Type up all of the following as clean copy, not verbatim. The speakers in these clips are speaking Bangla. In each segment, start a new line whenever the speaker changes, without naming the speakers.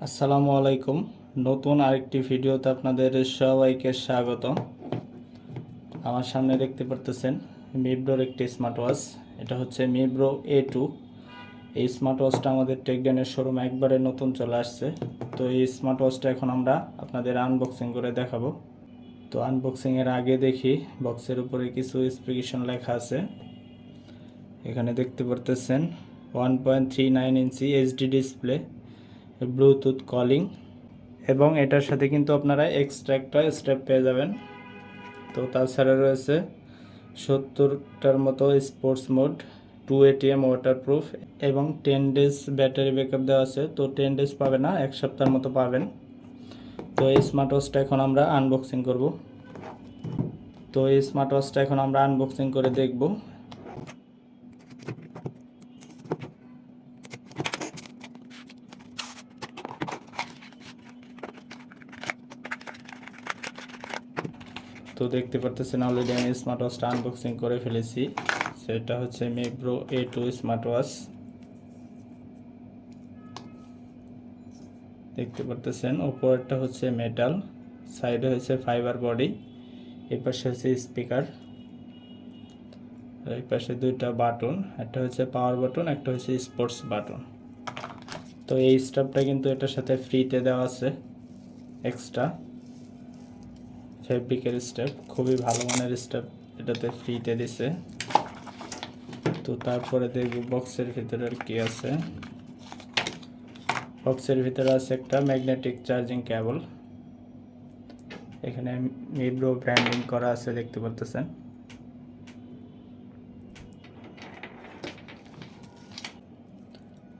আসসালামু আলাইকুম। নতুন আরেকটি ভিডিওতে আপনাদের সবাইকে স্বাগত। আমার সামনে দেখতে পারতেছেন মিব্রোর একটি স্মার্ট ওয়াচ। এটা হচ্ছে মিব্রো A2। এই স্মার্ট ওয়াচটা আমাদের টেকডেনের শোরুমে একবারে নতুন চলে আসছে। তো এই স্মার্ট ওয়াচটা এখন আমরা আপনাদের আনবক্সিং করে দেখাবো। তো আনবক্সিংয়ের আগে দেখি বক্সের উপরে কিছু স্পেসিফিকেশন লেখা আছে। এখানে দেখতে পারতেছেন 1.39 ইঞ্চি এইচডি ডিসপ্লে, ব্লুটুথ কলিং, এবং এটার সাথে কিন্তু আপনারা এক্সট্রা একটা স্ট্র্যাপ পেয়ে যাবেন। তো তাছাড়া রয়েছে 70টার মতো স্পোর্টস মোড, 2 ATM ওয়াটারপ্রুফ এবং 10 ডেজ ব্যাটারি ব্যাকআপ দেওয়া আছে। তো 10 ডেজ পাবে না, এক সপ্তাহের মতো পাবেন। তো এই স্মার্ট ওয়াচটা এখন আমরা আনবক্সিং করব। করে দেখব। তো দেখতে পারতেছেন অলরেডি আমি স্মার্ট ওয়াচটা আনবক্সিং করে ফেলেছি। সেটা হচ্ছে মিব্রো A2 স্মার্ট ওয়াচ। দেখতে পারতেছেন উপরেরটা হচ্ছে মেটাল, সাইডে হচ্ছে ফাইবার বডি, এই পাশে হচ্ছে স্পিকার, এই পাশে দুইটা বাটন, একটা হচ্ছে পাওয়ার বাটন, একটা হচ্ছে স্পোর্টস বাটন। তো এই স্টাফটা কিন্তু এটার সাথে ফ্রিতে দেওয়া আছে, এক্সট্রা ফেব্রিকের স্টেপ, খুবই ভালো মানের স্টেপ এটাতে ফ্রিতে দিছে। তো তারপরে দেখব বক্সের ভিতরে আর কি আছে। বক্সের ভিতরে আছে একটা ম্যাগনেটিক চার্জিং কেবল, এখানে মিব্রো ব্র্যান্ডিং করা আছে দেখতে পারতেছেন।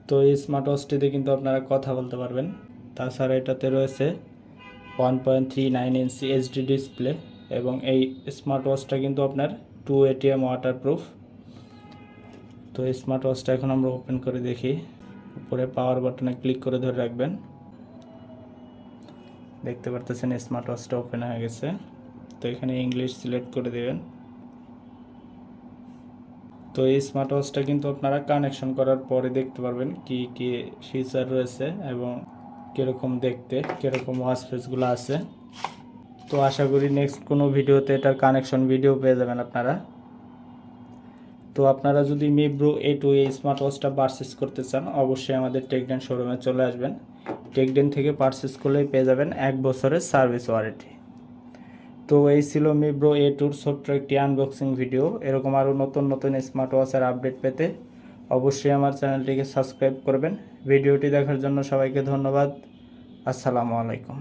তো এই স্মার্ট ওয়াচটিতে কিন্তু আপনারা কথা বলতে পারবেন। তাছাড়া এটাতে রয়েছে 1.39 ইঞ্চি এইচডি ডিসপ্লে, এবং এই স্মার্ট ওয়াচটা কিন্তু আপনার 2 ATM ওয়াটারপ্রুফ। তো এই স্মার্ট ওয়াচটা এখন আমরা ওপেন করে দেখি। উপরে পাওয়ার বাটনে ক্লিক করে ধরে রাখবেন। দেখতে পারতেছেন স্মার্ট ওয়াচটা ওপেন হয়ে গেছে। তো এখানে ইংলিশ সিলেক্ট করে দেবেন। তো এই স্মার্ট ওয়াচটা কিন্তু আপনারা কানেকশন করার পরে দেখতে পারবেন কি কি ফিচার রয়েছে এবং কীরকম দেখতে, কীরকম ওয়াচ ফেসগুলো আছে। তো আশা করি নেক্সট কোনো ভিডিওতে এটার কানেকশন ভিডিও পেয়ে যাবেন আপনারা। তো আপনারা যদি মিব্রো A2 এই স্মার্ট ওয়াচটা পারচেস করতে চান, অবশ্যই আমাদের টেকডেন শোরুমে চলে আসবেন। টেকডেন থেকে পারচেস করলেই পেয়ে যাবেন 1 বছরের সার্ভিস ওয়ারেন্টি। তো এই ছিল মিব্রো A2-র ছোট্ট একটি আনবক্সিং ভিডিও। এরকম আরও নতুন নতুন স্মার্ট ওয়াচের আপডেট পেতে অবশ্যই আমার চ্যানেলটিকে সাবস্ক্রাইব করবেন। ভিডিওটি দেখার জন্য সবাইকে ধন্যবাদ। আসসালামু আলাইকুম।